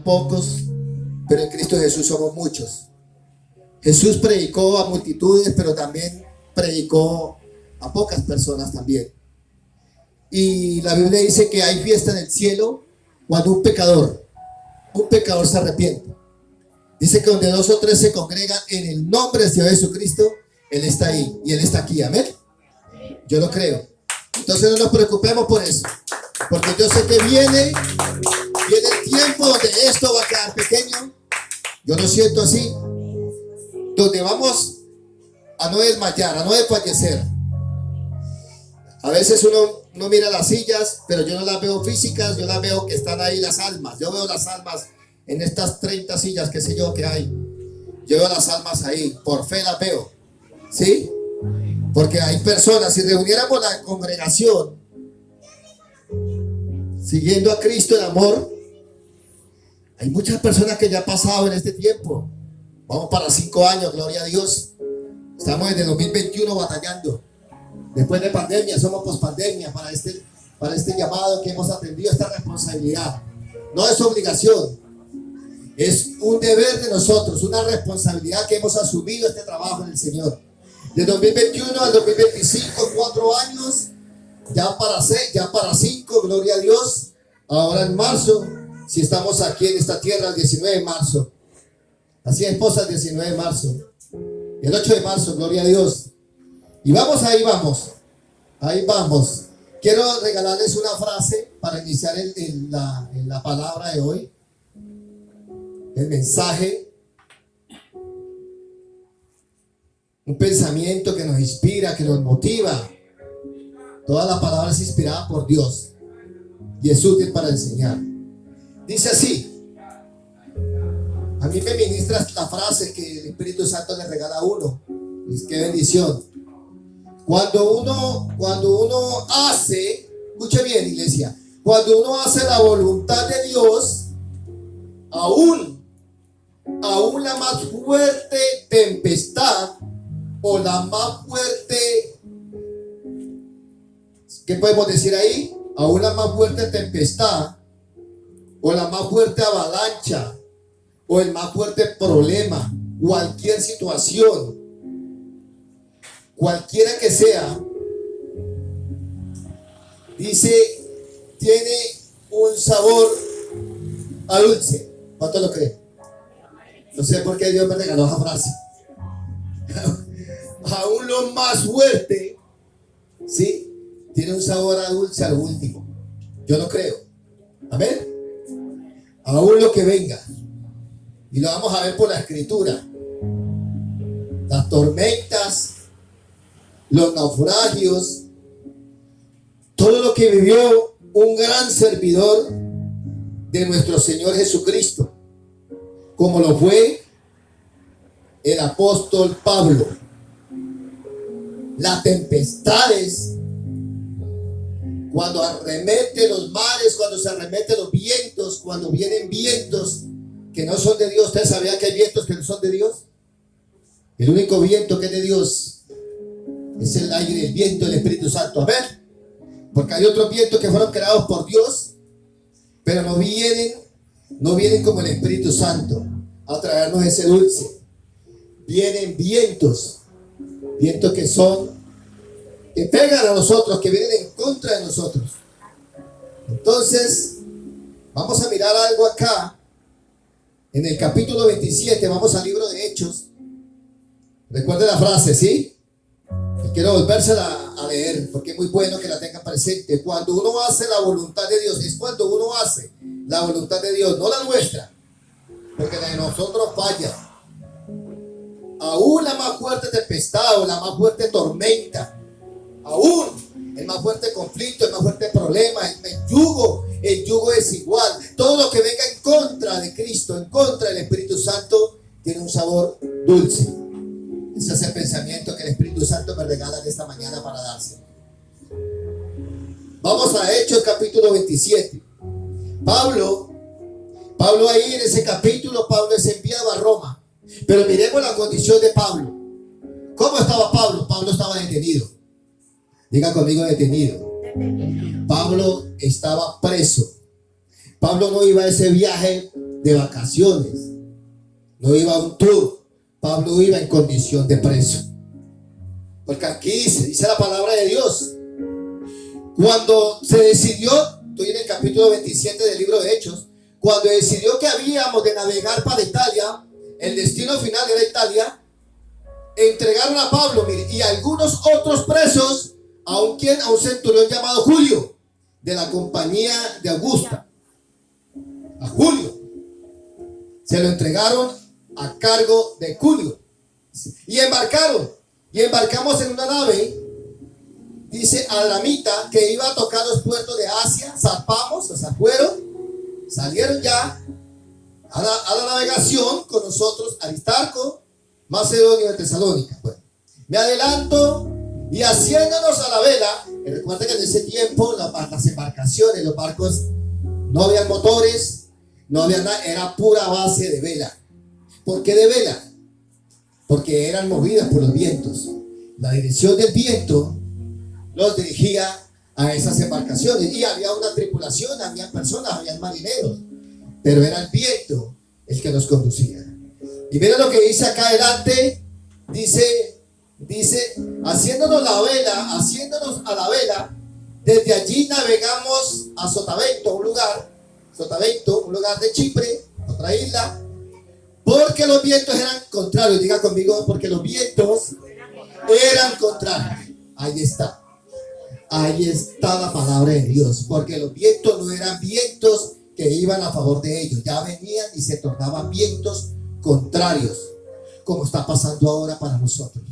Pocos, pero en Cristo Jesús somos muchos. Jesús predicó a multitudes, pero también predicó a pocas personas también. Y la Biblia dice que hay fiesta en el cielo cuando un pecador se arrepiente. Dice que donde dos o tres se congregan en el nombre del Señor Jesucristo, Él está ahí y Él está aquí. Amén. Yo lo creo. Entonces no nos preocupemos por eso, porque yo sé que viene el tiempo donde esto va a quedar pequeño. Yo lo siento así, donde vamos a no desmayar, a no desfallecer. A veces uno mira las sillas, pero yo no las veo físicas, yo las veo que están ahí las almas. Yo veo las almas en estas 30 sillas, qué sé yo, que hay. Yo veo las almas ahí, por fe las veo, ¿sí? Porque hay personas, si reuniéramos la congregación siguiendo a Cristo en amor, hay muchas personas que ya han pasado en este tiempo. Vamos para 5 años, gloria a Dios. Estamos desde 2021 batallando. Después de pandemia, somos pospandemia para este llamado que hemos atendido, esta responsabilidad. No es obligación, es un deber de nosotros, una responsabilidad que hemos asumido este trabajo en el Señor. De 2021 al 2025, 4 años, ya para 5, gloria a Dios. Ahora en marzo, si estamos aquí en esta tierra, el 19 de marzo. Así es, esposa, el 19 de marzo. El 8 de marzo, gloria a Dios. Y vamos, ahí vamos. Quiero regalarles una frase para iniciar en la palabra de hoy. El mensaje. Un pensamiento que nos inspira, que nos motiva. Toda la palabra es inspirada por Dios y es útil para enseñar. Dice así. A mí me ministra la frase que el Espíritu Santo le regala a uno. Y qué bendición. Cuando uno hace, escuche bien, iglesia, cuando uno hace la voluntad de Dios, aún la más fuerte tempestad o la más fuerte, ¿qué podemos decir ahí? Aún la más fuerte tempestad o la más fuerte avalancha o el más fuerte problema, cualquier situación, cualquiera que sea, dice, tiene un sabor a dulce. ¿Cuánto lo cree? No sé por qué Dios me regaló esa frase. Aún lo más fuerte, ¿sí? Tiene un sabor a dulce al último. Yo lo creo. Amén. Aún lo que venga. Y lo vamos a ver por la escritura. Las tormentas, los naufragios, todo lo que vivió un gran servidor de nuestro Señor Jesucristo, como lo fue el apóstol Pablo. Las tempestades, cuando arremete los mares, cuando se arremete los vientos, cuando vienen vientos que no son de Dios. ¿Usted sabía que hay vientos que no son de Dios? El único viento que es de Dios es el aire, el viento del Espíritu Santo. Amén. Porque hay otros vientos que fueron creados por Dios, pero no vienen como el Espíritu Santo a traernos ese dulce. Vienen vientos que pegan a nosotros, que vienen en contra de nosotros. Entonces, vamos a mirar algo acá. En el capítulo 27, vamos al libro de Hechos. Recuerden la frase, ¿sí? Y quiero volvérsela a leer, porque es muy bueno que la tengan presente. Cuando uno hace la voluntad de Dios, es cuando uno hace la voluntad de Dios, no la nuestra, porque la de nosotros falla. Aún la más fuerte tempestad o la más fuerte tormenta, aún el más fuerte conflicto, el más fuerte problema, el yugo desigual, todo lo que venga en contra de Cristo, en contra del Espíritu Santo, tiene un sabor dulce. Ese es el pensamiento que el Espíritu Santo me regala en esta mañana para darse. Vamos a Hechos capítulo 27. Pablo ahí en ese capítulo, Pablo es enviado a Roma. Pero miremos la condición de Pablo. ¿Cómo estaba Pablo? Pablo estaba detenido. Diga conmigo, detenido. Pablo estaba preso. Pablo no iba a ese viaje de vacaciones, no iba a un tour. Pablo iba en condición de preso. Porque aquí dice la palabra de Dios. Cuando se decidió, estoy en el capítulo 27 del libro de Hechos, cuando decidió que habíamos de navegar para Italia, el destino final era Italia, entregaron a Pablo, mire, y algunos otros presos a un centurión llamado Julio, de la compañía de Augusta. A Julio se lo entregaron a cargo de Julio y embarcamos en una nave, dice Adramita, que iba a tocar los puertos de Asia. Zarpamos, o sea, salieron ya a la navegación con nosotros Aristarco, Macedonio de Tesalónica. Bueno, me adelanto y haciéndonos a la vela. Recuerda que en ese tiempo las embarcaciones, los barcos, no habían motores, no había nada, era pura base de vela. ¿Por qué de vela? Porque eran movidas por los vientos. La dirección del viento los dirigía a esas embarcaciones, y había una tripulación, había personas, había marineros, pero era el viento el que los conducía. Y miren lo que dice acá adelante, dice, haciéndonos a la vela, desde allí navegamos a Sotavento, un lugar de Chipre, otra isla, porque los vientos eran contrarios. Diga conmigo, porque los vientos eran contrarios. Ahí está la palabra de Dios, porque los vientos no eran vientos que iban a favor de ellos, ya venían y se tornaban vientos contrarios, como está pasando ahora para nosotros.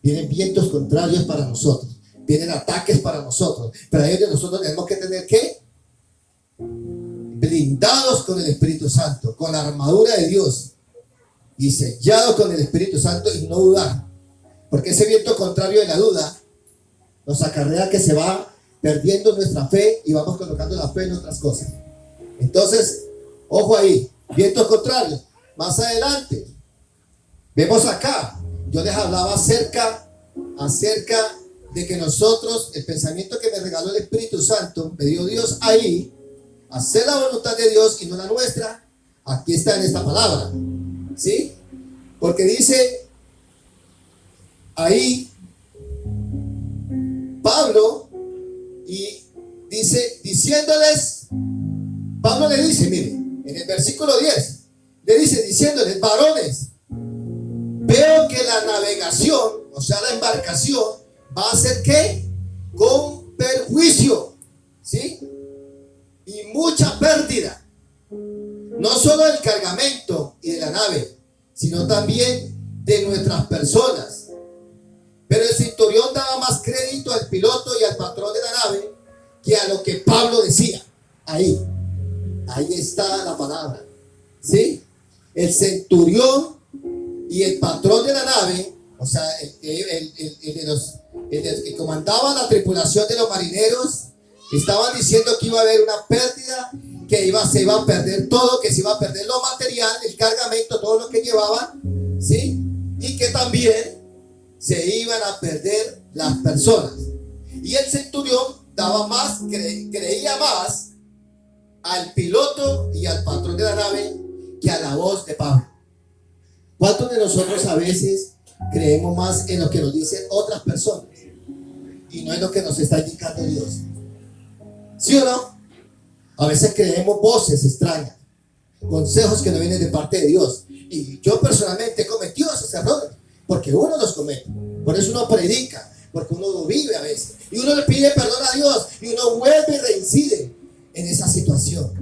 Vienen vientos contrarios para nosotros, vienen ataques para nosotros, pero a ellos nosotros tenemos que tener ¿qué? Blindados con el Espíritu Santo, con la armadura de Dios y sellados con el Espíritu Santo, y no dudar, porque ese viento contrario de la duda nos acarrea que se va perdiendo nuestra fe y vamos colocando la fe en otras cosas. Entonces, ojo ahí, vientos contrarios. Más adelante, vemos acá, yo les hablaba acerca de que nosotros, el pensamiento que me regaló el Espíritu Santo, me dio Dios ahí, hacer la voluntad de Dios y no la nuestra. Aquí está en esta palabra, ¿sí? Porque dice ahí Pablo, y dice, Pablo le dice, mire, en el versículo 10, le dice, diciéndoles, varones, veo que la navegación, o sea, la embarcación, va a ser ¿qué? Con perjuicio, ¿sí? Y mucha pérdida, no solo del cargamento y de la nave, sino también de nuestras personas. Pero el centurión daba más crédito al piloto y al patrón de la nave que a lo que Pablo decía. Ahí está la palabra, ¿sí? El centurión y el patrón de la nave, o sea, el que comandaba la tripulación de los marineros, estaban diciendo que iba a haber una pérdida, que se iba a perder todo, que se iba a perder lo material, el cargamento, todo lo que llevaban, ¿sí? Y que también se iban a perder las personas. Y el centurión daba más, creía más al piloto y al patrón de la nave que a la voz de Pablo. ¿Cuántos de nosotros a veces creemos más en lo que nos dicen otras personas y no en lo que nos está indicando Dios? ¿Sí o no? A veces creemos voces extrañas, consejos que no vienen de parte de Dios. Y yo personalmente he cometido esos errores, porque uno los comete. Por eso uno predica, porque uno lo vive a veces, y uno le pide perdón a Dios, y uno vuelve y reincide en esa situación.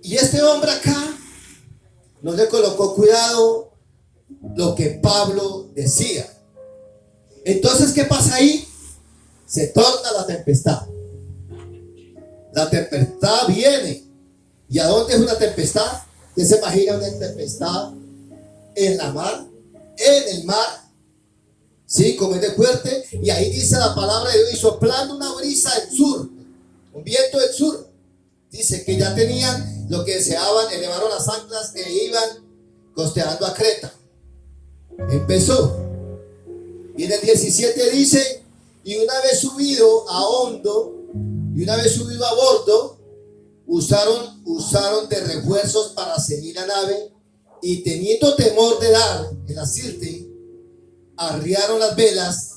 Y este hombre acá no le colocó cuidado lo que Pablo decía. Entonces, ¿qué pasa ahí? Se torna la tempestad. La tempestad viene. ¿Y a dónde es una tempestad? ¿Usted se imagina una tempestad en la mar? En el mar, ¿sí? Como es de fuerte. Y ahí dice la palabra de Dios, y soplando una brisa del sur, un viento del sur. Dice que ya tenían lo que deseaban, elevaron las anclas e iban costeando a Creta. Empezó. Y en el 17 dice, y una vez subido a hondo, y una vez subido a bordo, usaron de refuerzos para seguir la nave y teniendo temor de dar el asirte, arriaron las velas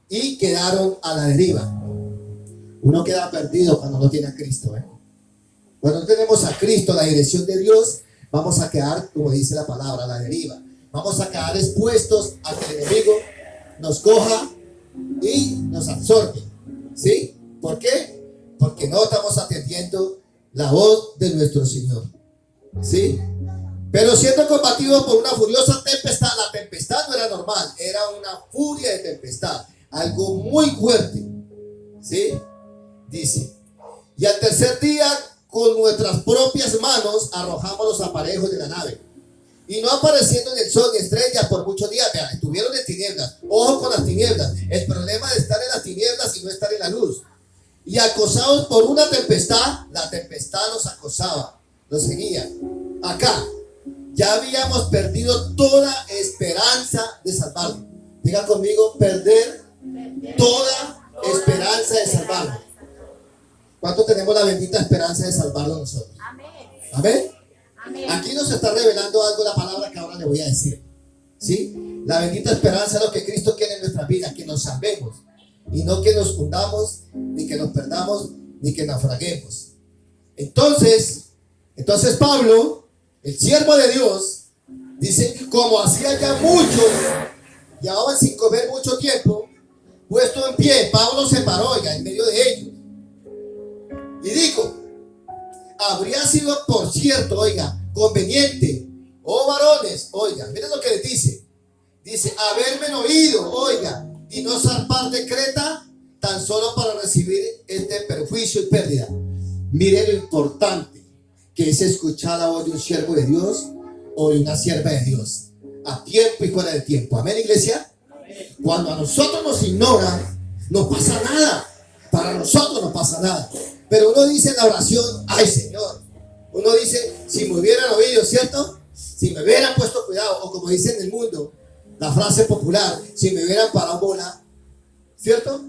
y quedaron a la deriva. Uno queda perdido cuando no tiene a Cristo, ¿eh? Cuando no tenemos a Cristo, la dirección de Dios, vamos a quedar, como dice la palabra, a la deriva. Vamos a quedar expuestos a que el enemigo nos coja y nos absorbe. ¿Sí? ¿Por qué? Porque no estamos atendiendo la voz de nuestro Señor. ¿Sí? Pero siendo combatidos por una furiosa tempestad, la tempestad no era normal, era una furia de tempestad, algo muy fuerte. ¿Sí? Dice, y al tercer día, con nuestras propias manos, arrojamos los aparejos de la nave. Y no apareciendo en el sol ni estrellas por muchos días. Vean, estuvieron en tinieblas. Ojo con las tinieblas. El problema de estar en las tinieblas y no estar en la luz. Y acosados por una tempestad, la tempestad los acosaba, los seguía. Acá, ya habíamos perdido toda esperanza de salvarnos. Diga conmigo, perder toda esperanza de salvarnos. ¿Cuánto tenemos la bendita esperanza de salvarnos nosotros? Amén. Amén. Aquí nos está revelando algo la palabra que ahora le voy a decir. ¿Sí? La bendita esperanza es lo que Cristo quiere en nuestra vida, que nos salvemos. Y no que nos hundamos, ni que nos perdamos, ni que naufraguemos. Entonces Pablo, el siervo de Dios, dice, como hacía ya muchos, llevaban sin comer mucho tiempo, puesto en pie, Pablo se paró ya en medio de ellos. Y dijo, habría sido, por cierto, oiga, conveniente, oh varones, oiga, miren lo que les dice. Dice, haberme oído, oiga, y no zarpar de Creta, tan solo para recibir este perjuicio y pérdida. Miren lo importante que es escuchar la voz de un siervo de Dios o de una sierva de Dios, a tiempo y fuera de tiempo. Amén, iglesia. Cuando a nosotros nos ignoran, no pasa nada. Para nosotros no pasa nada. Pero uno dice en la oración, ay Señor, uno dice, si me hubieran oído, ¿cierto? Si me hubieran puesto cuidado, o como dice en el mundo, la frase popular, si me hubieran parado bola, ¿cierto?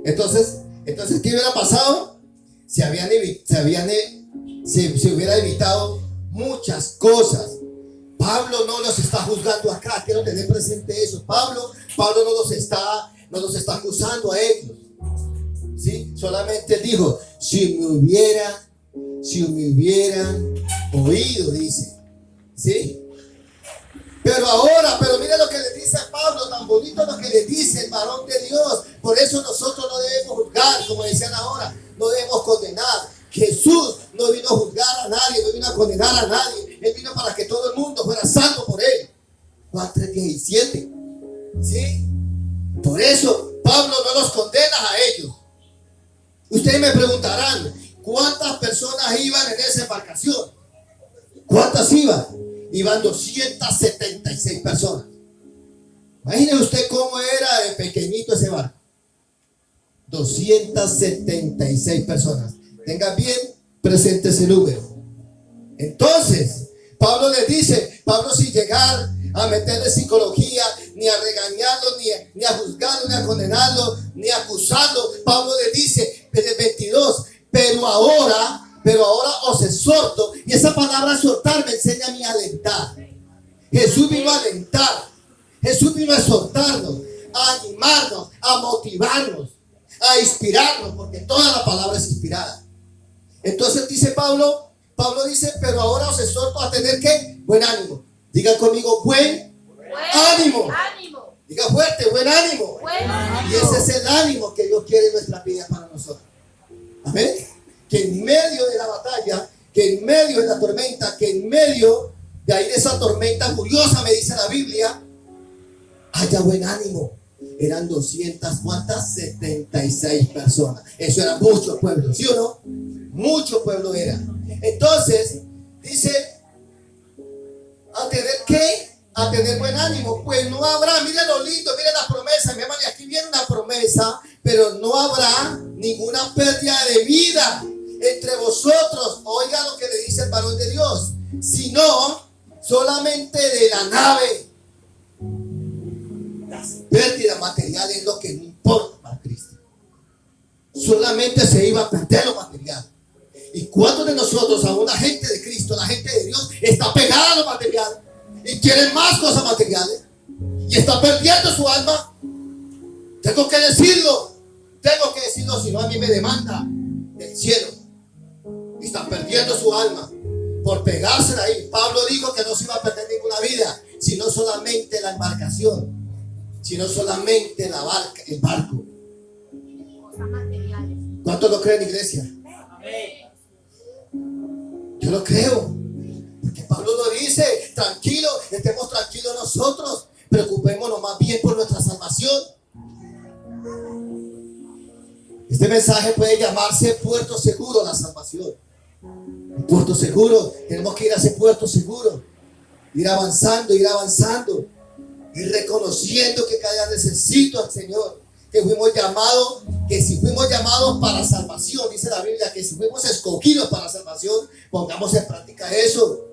Entonces, ¿qué hubiera pasado? Se hubiera evitado muchas cosas. Pablo no los está juzgando acá, quiero tener presente eso. Pablo no los está acusando a ellos. ¿Sí? Solamente dijo, si me hubieran oído, dice. ¿Sí? Pero mira lo que le dice a Pablo, tan bonito lo que le dice el varón de Dios. Por eso nosotros no debemos juzgar, como decían ahora, no debemos condenar. Jesús no vino a juzgar a nadie, no vino a condenar a nadie. Él vino para que todo el mundo fuera salvo por él. Juan 3:17. ¿Sí? Por eso Pablo no los condena a ellos. Ustedes me preguntarán, ¿cuántas personas iban en esa embarcación? ¿Cuántas iban? Iban 276 personas. Imagine usted cómo era de pequeñito ese barco. 276 personas. Tengan bien presente ese número. Entonces, Pablo les dice, Pablo sin llegar a meterle psicología, ni a regañarlo, ni a juzgarlo, ni a condenarlo, ni a acusarlo. Pablo les dice en el 22, pero ahora os exhorto, y esa palabra exhortar me enseña a mí a alentar. Jesús vino a alentar, Jesús vino a exhortarnos, a animarnos, a motivarnos, a inspirarnos, porque toda la palabra es inspirada. Entonces dice Pablo dice, pero ahora os exhorto a tener ¿qué? Buen ánimo. Diga conmigo, buen ánimo. Diga fuerte, buen ánimo. Y ese es el ánimo que Dios quiere en nuestra vida para nosotros. Amén. Que en medio de la batalla, que en medio de la tormenta, que en medio de ahí de esa tormenta furiosa, me dice la Biblia, haya buen ánimo. Eran 276 personas. Eso era mucho pueblo, ¿sí o no? Mucho pueblo era. Entonces, dice, ¿a tener qué? A tener buen ánimo. Pues no habrá, miren lo lindo, miren la promesa, mi hermano, y aquí viene una promesa, pero no habrá ninguna pérdida de vida entre vosotros. Oiga lo que le dice el varón de Dios, sino solamente de la nave. Las pérdidas materiales es lo que no importa para Cristo. Solamente se iba a perder lo material. ¿Y cuántos de nosotros, aún la gente de Cristo, la gente de Dios, está pegada a lo material y quiere más cosas materiales y está perdiendo su alma? Tengo que decirlo, si no a mí me demanda el cielo. Y está perdiendo su alma por pegarse de ahí. Pablo dijo que no se iba a perder ninguna vida, sino solamente la embarcación, sino solamente la barca, el barco. ¿Cuántos lo creen, iglesia? Yo lo creo, porque Pablo lo dice. Tranquilo, estemos tranquilos nosotros, preocupémonos más bien por nuestra salvación. Este mensaje puede llamarse puerto seguro, la salvación. Un puerto seguro, tenemos que ir a ese puerto seguro, ir avanzando, ir reconociendo que cada día necesito al Señor, que si fuimos llamados para salvación, dice la Biblia, que si fuimos escogidos para salvación, pongamos en práctica eso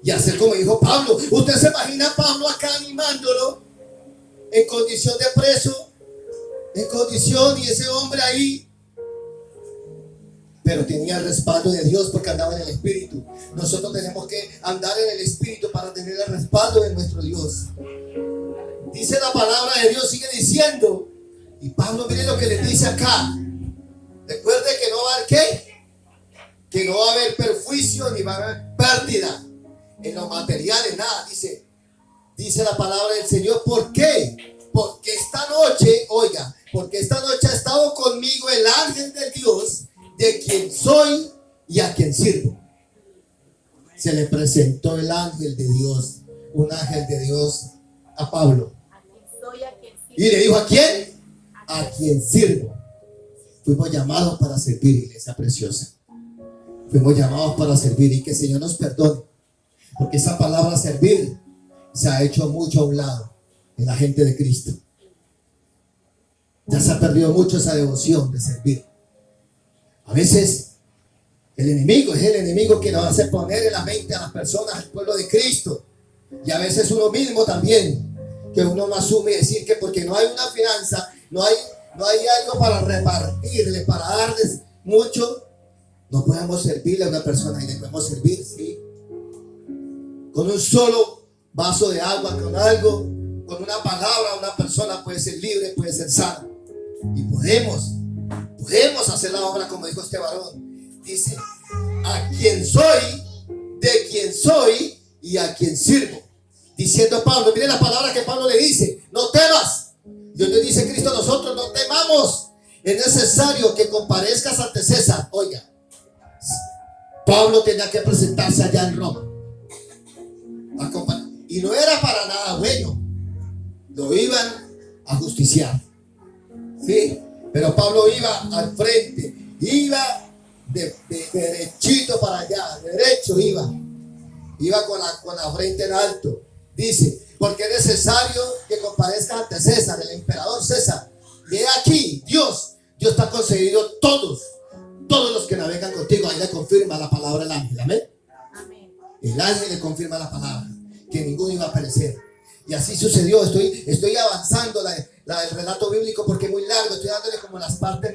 y hacer como dijo Pablo. Usted se imagina a Pablo acá animándolo en condición de preso, y ese hombre ahí, pero tenía el respaldo de Dios porque andaba en el Espíritu. Nosotros tenemos que andar en el Espíritu para tener el respaldo de nuestro Dios. Dice la palabra de Dios, sigue diciendo, y Pablo, mire lo que le dice acá. Recuerde que no va a haber ¿qué? Que no va a haber perjuicio ni va a haber pérdida en los materiales, nada. Dice la palabra del Señor. ¿Por qué? Porque esta noche ha estado conmigo el ángel de Dios, de quien soy y a quien sirvo. Se le presentó el ángel de Dios, un ángel de Dios a Pablo. Y le dijo, ¿a quién? A quien sirvo. Fuimos llamados para servir, iglesia preciosa. Fuimos llamados para servir, y que el Señor nos perdone, porque esa palabra servir se ha hecho mucho a un lado en la gente de Cristo. Ya se ha perdido mucho esa devoción de servir. A veces el enemigo es el enemigo que nos hace poner en la mente a las personas, al pueblo de Cristo, y a veces uno mismo también, que uno no asume decir que porque no hay una finanza, no hay algo para repartirle, para darles mucho, no podemos servirle a una persona. Y le podemos servir, sí, con un solo vaso de agua, con algo, con una palabra. Una persona puede ser libre, puede ser sana, y podemos hacer la obra como dijo este varón. Dice, a quien soy, de quien soy y a quien sirvo. Diciendo Pablo, mire la palabra que Pablo le dice, no temas. Dios le dice Cristo a nosotros, no temamos. Es necesario que comparezcas ante César. Oiga, Pablo tenía que presentarse allá en Roma, y no era para nada bueno. Lo iban a justiciar, ¿sí? Pero Pablo iba al frente, iba de derechito para allá, derecho iba con la frente en alto. Dice, porque es necesario que comparezca ante César, el emperador César. Y he aquí, Dios está concedido todos los que navegan contigo. Ahí le confirma la palabra el ángel, amén. El ángel le confirma la palabra, que ninguno iba a perecer. Y así sucedió. Estoy avanzando el relato bíblico porque es muy largo. Estoy dándole como las partes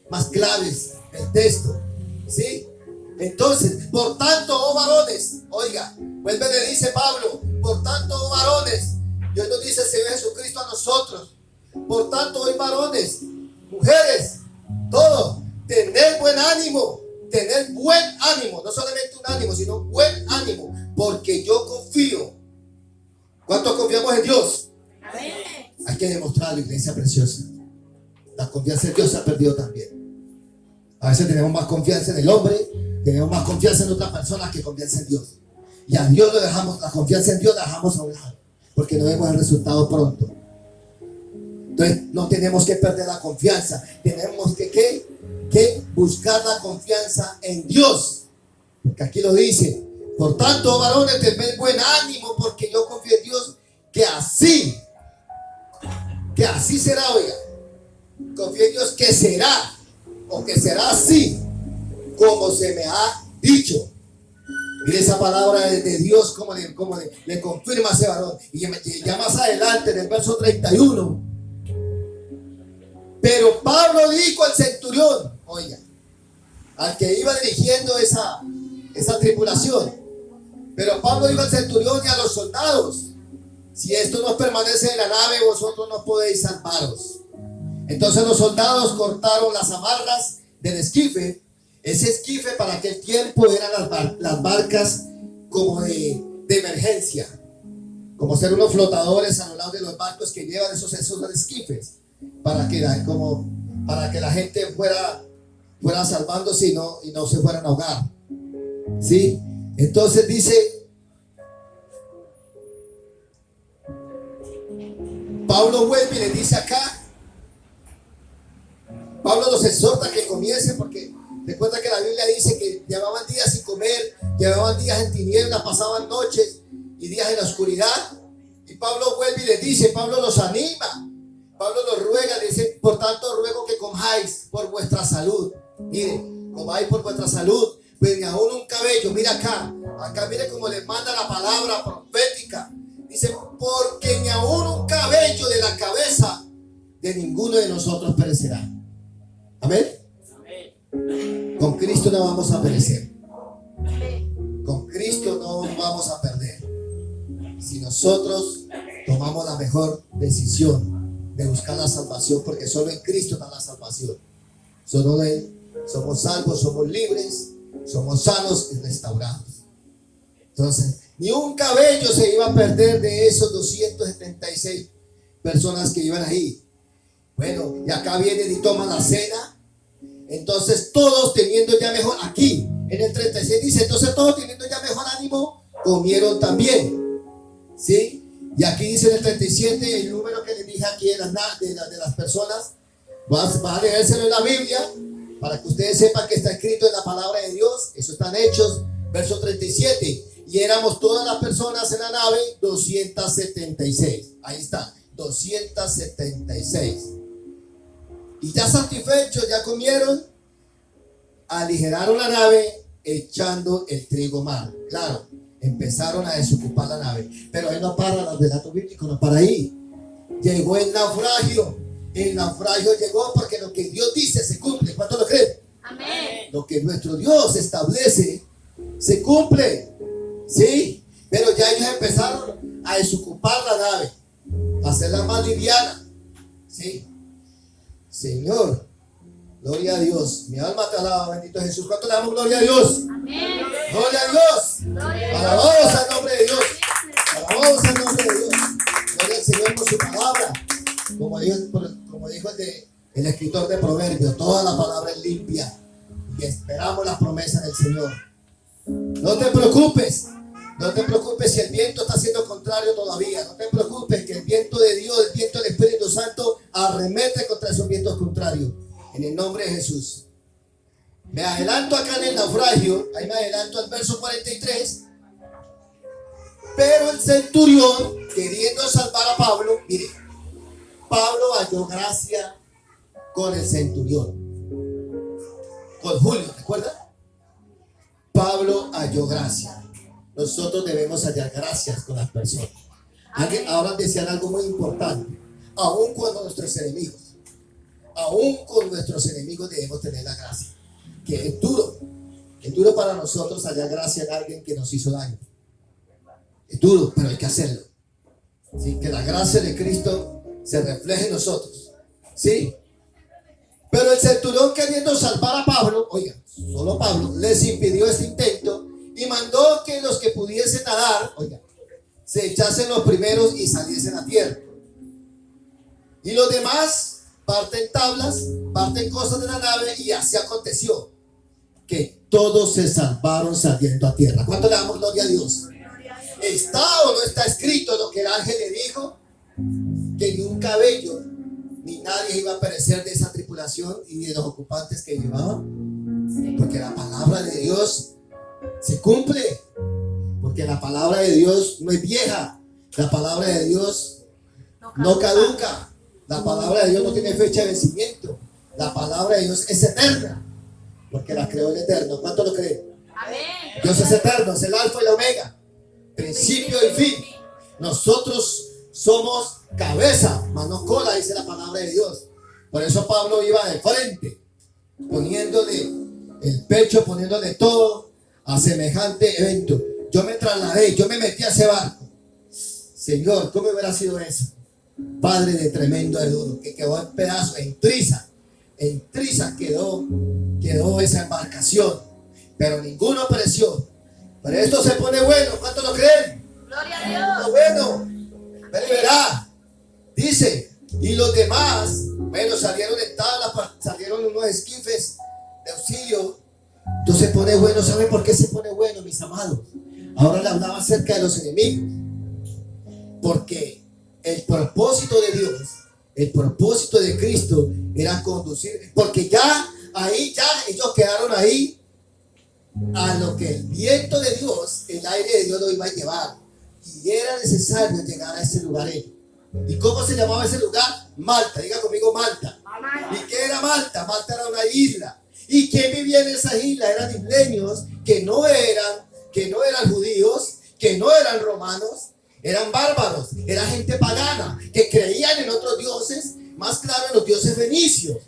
más claves del texto, ¿sí? Entonces, por tanto, oh varones, oiga, vuelve y le dice Pablo, por tanto, oh varones, Dios nos dice el Señor Jesucristo a nosotros, por tanto, hoy varones, mujeres, todo, tener buen ánimo, no solamente un ánimo, sino buen ánimo, porque yo confío. ¿Cuántos confiamos en Dios? Amén. Hay que demostrarlo, iglesia preciosa. La confianza en Dios se ha perdido también. A veces tenemos más confianza en el hombre, tenemos más confianza en otras personas que confianza en Dios. Y a Dios lo dejamos, la confianza en Dios la dejamos a un lado, porque no vemos el resultado pronto. Entonces no tenemos que perder la confianza. Tenemos que buscar la confianza en Dios, porque aquí lo dice. Por tanto, varones, tened buen ánimo, porque yo confío en Dios, que así será. Oiga, confío en Dios que será, o que será así como se me ha dicho. Mire esa palabra de Dios como le confirma a ese varón. Y ya más adelante en el verso 31, pero Pablo dijo al centurión, oiga, al que iba dirigiendo esa tripulación. Pero Pablo dijo al centurión y a los soldados: si esto no permanece en la nave, vosotros no podéis salvaros. Entonces los soldados cortaron las amarras del esquife. Ese esquife para aquel tiempo eran las barcas como de emergencia, como ser unos flotadores a lo largo de los barcos que llevan esos esquifes para que la gente fuera salvándose y no se fueran a ahogar. ¿Sí? Entonces dice Pablo, vuelve y le dice acá, Pablo los exhorta a que comiencen, porque recuerda que la Biblia dice que llevaban días sin comer, llevaban días en tinieblas, pasaban noches y días en la oscuridad. Y Pablo vuelve y les dice, Pablo los anima, Pablo los ruega, dice: por tanto ruego que comáis por vuestra salud. Miren, comáis por vuestra salud, pues ni aún un cabello, mira acá mire cómo les manda la palabra profética. Dice: porque ni aún un cabello de la cabeza de ninguno de nosotros perecerá. Amén. Con Cristo no vamos a perecer. Con Cristo no vamos a perder. Si nosotros tomamos la mejor decisión de buscar la salvación, porque solo en Cristo está la salvación. Solo en Él somos salvos, somos libres, somos sanos y restaurados. Entonces, ni un cabello se iba a perder de esos 276 personas que iban ahí. Bueno, y acá vienen y toman la cena. Entonces todos teniendo ya mejor, aquí en el 36 dice, entonces todos teniendo ya mejor ánimo, comieron también. ¿Sí? Y aquí dice en el 37, el número que les dije aquí de las personas, va a leérselo en la Biblia, para que ustedes sepan que está escrito en la palabra de Dios. Eso está en Hechos, verso 37. Y éramos todas las personas en la nave 276. Ahí está, 276. Y ya satisfechos, ya comieron, aligeraron la nave echando el trigo mal. Claro, empezaron a desocupar la nave. Pero ahí no para los relatos bíblicos, no para ahí. Llegó el naufragio. El naufragio llegó porque lo que Dios dice se cumple. ¿Cuánto lo creen? Amén. Lo que nuestro Dios establece se cumple. ¿Sí? Pero ya ellos empezaron a desocupar la nave, a hacerla más liviana. ¿Sí? Señor, gloria a Dios. Mi alma te alaba, bendito Jesús. ¿Cuánto le damos gloria a Dios? Amén. Gloria a Dios. Alabamos al nombre de Dios. Alabamos al nombre de Dios. Gloria al Señor por su palabra. Como dijo el escritor de Proverbios, toda la palabra es limpia y esperamos las promesas del Señor. No te preocupes. No te preocupes si el viento está siendo contrario todavía. No te preocupes que el viento de Dios, el viento del Espíritu Santo arremete contra esos vientos contrarios. En el nombre de Jesús. Me adelanto acá en el naufragio. Ahí me adelanto al verso 43. Pero el centurión, queriendo salvar a Pablo, mire, Pablo halló gracia con el centurión. Con Julio, ¿recuerdan? Pablo halló gracia. Nosotros debemos hallar gracias con las personas. Ahora decían algo muy importante. Aún con nuestros enemigos debemos tener la gracia. Que es duro para nosotros hallar gracia en alguien que nos hizo daño. Es duro, pero hay que hacerlo. ¿Sí? Que la gracia de Cristo se refleje en nosotros. ¿Sí? Pero el centurión, queriendo salvar a Pablo, oiga, solo Pablo, les impidió este intento y mandó que los que pudiesen nadar, oiga, se echasen los primeros y saliesen a tierra. Y los demás parten tablas, parten cosas de la nave, y así aconteció que todos se salvaron saliendo a tierra. ¿Cuánto le damos gloria a Dios? ¿Está o no está escrito lo que el ángel le dijo? Que ni un cabello ni nadie iba a perecer de esa tripulación y de los ocupantes que llevaban. Porque la palabra de Dios se cumple. Porque la palabra de Dios no es vieja. La palabra de Dios no caduca. La palabra de Dios no tiene fecha de vencimiento. La palabra de Dios es eterna. Porque la creó el Eterno. ¿Cuánto lo creen? Amén. Dios es eterno, es el alfa y la omega, principio y fin. Nosotros somos cabeza, mas no cola, dice la palabra de Dios. Por eso Pablo iba de frente, poniéndole el pecho poniéndole todo a semejante evento. Yo me trasladé, yo me metí a ese barco. Señor, ¿cómo hubiera sido eso? Padre, de tremendo de duro, que quedó en pedazos, en trizas quedó esa embarcación, pero ninguno pereció. Pero esto se pone bueno, ¿cuántos lo creen? Gloria a Dios. Está bueno, pero verá, dice, y los demás, bueno, salieron en tablas, salieron unos esquifes de auxilio. Entonces se pone bueno. ¿Saben por qué se pone bueno, mis amados? Ahora le hablaba acerca de los enemigos, porque el propósito de Dios, el propósito de Cristo era conducir, porque ya ellos quedaron ahí a lo que el viento de Dios, el aire de Dios lo iba a llevar, y era necesario llegar a ese lugar. ¿Y cómo se llamaba ese lugar? Malta. Diga conmigo, Malta. ¿Y qué era Malta? Malta era una isla. ¿Y quién vivía en esa isla? Eran isleños que no eran judíos, que no eran romanos, eran bárbaros, era gente pagana, que creían en otros dioses, más claro en los dioses fenicios,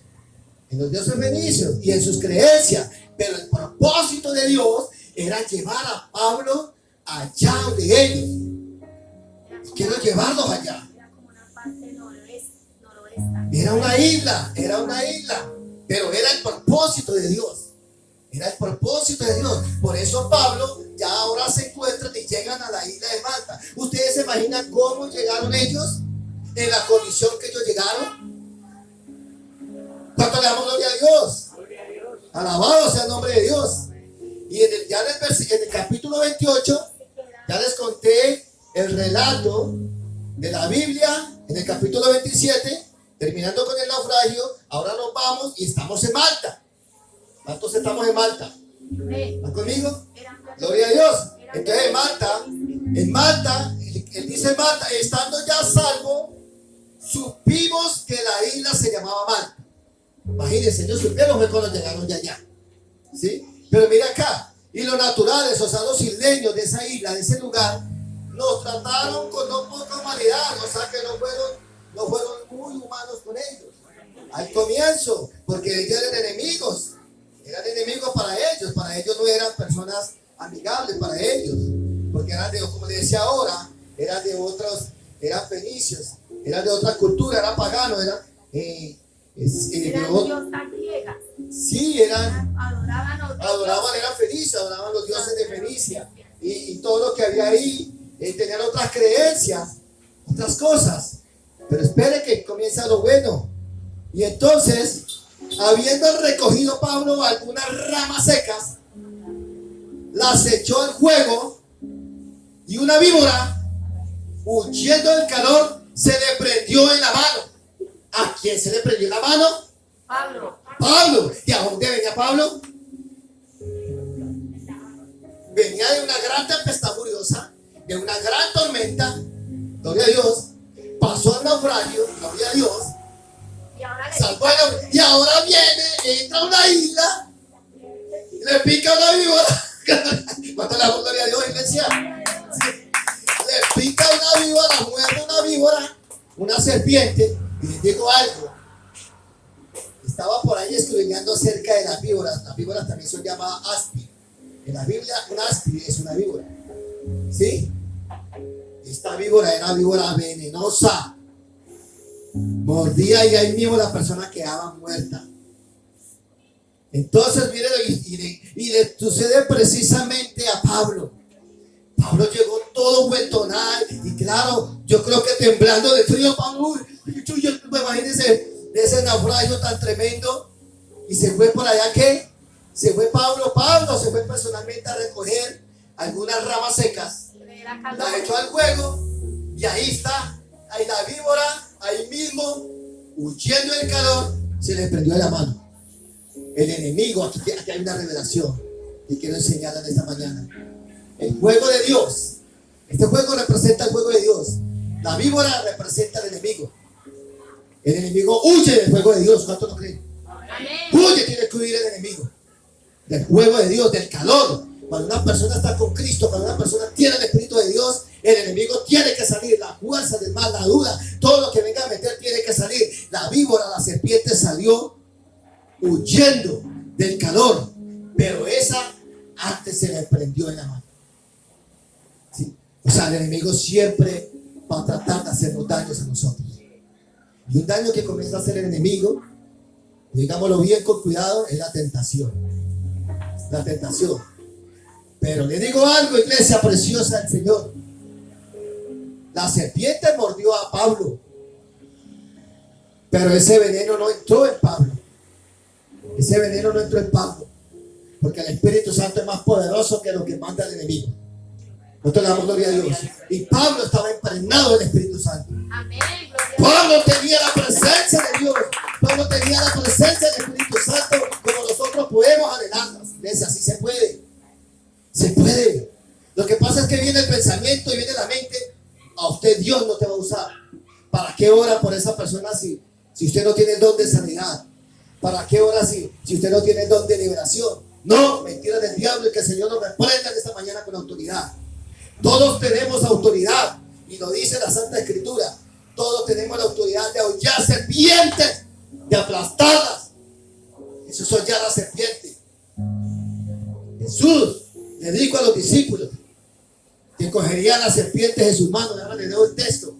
y en sus creencias. Pero el propósito de Dios era llevar a Pablo allá donde ellos. Quiero llevarlos allá. Era como una parte noroeste. Era una isla, pero era el propósito de Dios. Era el propósito de Dios. Por eso Pablo ya ahora se encuentran y llegan a la isla de Malta. ¿Ustedes se imaginan cómo llegaron ellos? En la condición que ellos llegaron. ¿Cuánto le damos gloria a Dios? Alabado sea el nombre de Dios. Y en el capítulo 28 ya les conté el relato de la Biblia. En el capítulo 27, terminando con el naufragio, ahora nos vamos y estamos en Malta. ¿Cuántos estamos en Malta? ¿Están conmigo? Gloria a Dios. Entonces en Malta, él dice Malta, estando ya salvo, supimos que la isla se llamaba Malta. Imagínense, ellos supieron que cuando llegaron de allá. ¿Sí? Pero mira acá, y los naturales, o sea, los isleños de esa isla, de ese lugar, nos trataron con no poca humanidad, o sea que no fueron muy humanos con ellos. Al comienzo, porque ellos eran enemigos para ellos no eran personas amigables para ellos, porque eran de, como les decía ahora, eran de otros, eran fenicios, eran de otra cultura, eran paganos, eran diosas griegas. Sí, eran fenicios, adoraban los dioses de Fenicia, y todo lo que había ahí, tenían otras creencias, otras cosas. Pero espere que comienza lo bueno. Y entonces, habiendo recogido Pablo algunas ramas secas, las echó al fuego, y una víbora, huyendo del calor, se le prendió en la mano. ¿A quién se le prendió en la mano? Pablo. ¿Y a dónde venía Pablo? Venía de una gran tempestad furiosa, de una gran tormenta. Gloria a Dios. Pasó al naufragio, gloria a Dios. Y ahora viene, entra a una isla, le pica una víbora. ¿Cuánto le damos gloria a Dios, iglesia? Le pica una víbora, muerde una víbora, una serpiente. Y les digo algo. Estaba por ahí escudriñando acerca de las víboras. Las víboras también son llamadas aspi. En la Biblia, un aspi es una víbora. ¿Sí? Esta víbora era víbora venenosa. Mordía y ahí mismo la persona quedaba muerta. Entonces, mire, y le sucede precisamente a Pablo. Pablo llegó todo vueltonal y claro, yo creo que temblando de frío, Pablo, imagínense de ese naufragio tan tremendo. Y se fue por allá, ¿qué? Se fue Pablo se fue personalmente a recoger algunas ramas secas, la echó al fuego y ahí está, ahí la víbora, ahí mismo, huyendo del calor, se le prendió de la mano. El enemigo, aquí hay una revelación que quiero enseñarles esta mañana. El fuego de Dios, este fuego representa el fuego de Dios. La víbora representa al enemigo. El enemigo huye del fuego de Dios. ¿Cuánto lo creen? Huye, tiene que huir el enemigo del fuego de Dios, del calor. Cuando una persona está con Cristo, cuando una persona tiene el Espíritu de Dios, el enemigo tiene que salir. La fuerza del mal, la duda, todo lo que venga a meter tiene que salir. La víbora, la serpiente salió huyendo del calor. pero esa antes se le prendió en la mano. ¿Sí? O sea, el enemigo siempre va a tratar de hacernos daños a nosotros. Y un daño que comienza a hacer el enemigo, digámoslo bien con cuidado, es la tentación. La tentación. Pero le digo algo, iglesia preciosa del Señor. La serpiente mordió a Pablo, pero ese veneno no entró en Pablo. Ese veneno no entró en Pablo, porque el Espíritu Santo es más poderoso que lo que manda el enemigo. Nosotros le damos gloria a Dios. Y Pablo estaba impregnado del Espíritu Santo. Amén. Gloria a Pablo tenía la presencia de Dios. Pablo tenía la presencia del Espíritu Santo, como nosotros podemos anhelarla. Iglesia, así se puede. Se puede. Lo que pasa es que viene el pensamiento y viene la mente. A usted Dios no te va a usar. ¿Para qué ora por esa persona si usted no tiene el don de sanidad? ¿Para qué ora si usted no tiene el don de liberación? No, mentira del diablo, y que el Señor nos reprenda en esta mañana con autoridad. Todos tenemos autoridad, y lo dice la Santa Escritura. Todos tenemos la autoridad de aullar serpientes, de aplastarlas. Eso son ya las serpientes. Jesús le dijo a los discípulos que cogerían las serpientes en sus manos. Ahora le leo el texto.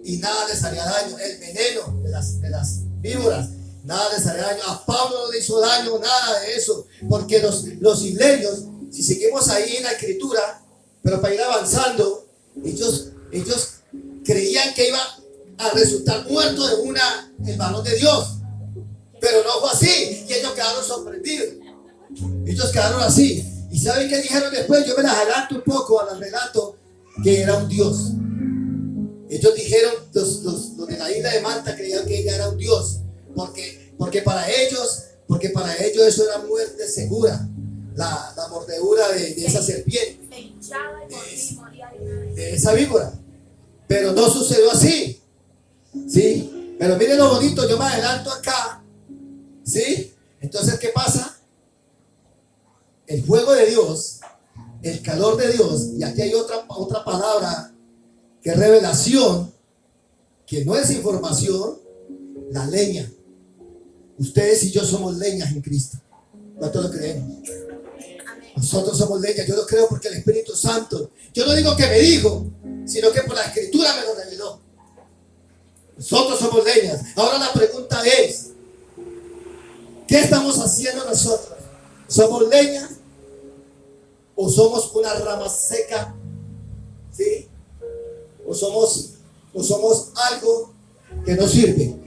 Y nada les haría daño. El veneno de las víboras, nada les haría daño. A Pablo no le hizo daño nada de eso, porque los isleños, si seguimos ahí en la escritura, pero para ir avanzando, ellos creían que iba a resultar muerto el varón de Dios, pero no fue así, y ellos quedaron sorprendidos. Ellos quedaron así. ¿Y saben qué dijeron después? Yo me las adelanto un poco al relato, que era un Dios. Ellos dijeron, los de la isla de Malta creían que ella era un Dios, porque para ellos eso era muerte segura, la mordedura de esa serpiente, Se hinchaba y moría de una vez. de esa víbora. Pero no sucedió así. ¿Sí? Pero miren lo bonito, yo me adelanto acá. ¿Sí? Entonces, ¿qué pasa? El fuego de Dios, el calor de Dios, y aquí hay otra palabra que es revelación, que no es información, la leña. Ustedes y yo somos leñas en Cristo. ¿Cuánto lo creemos? Amén. Nosotros somos leñas. Yo lo creo porque el Espíritu Santo, yo no digo que me dijo, sino que por la Escritura me lo reveló. Nosotros somos leñas. Ahora la pregunta es, ¿qué estamos haciendo nosotros? ¿Somos leñas o somos una rama seca? ¿Sí? ¿O somos algo que no sirve?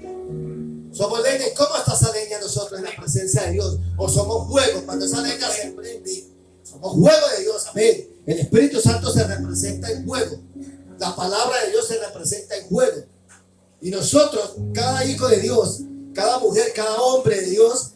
Somos leña. ¿Y cómo está esa leña nosotros en la presencia de Dios? ¿O somos fuego? Cuando esa leña se prende, somos fuego de Dios. Amén. El Espíritu Santo se representa en fuego. La palabra de Dios se representa en fuego. Y nosotros, cada hijo de Dios, cada mujer, cada hombre de Dios,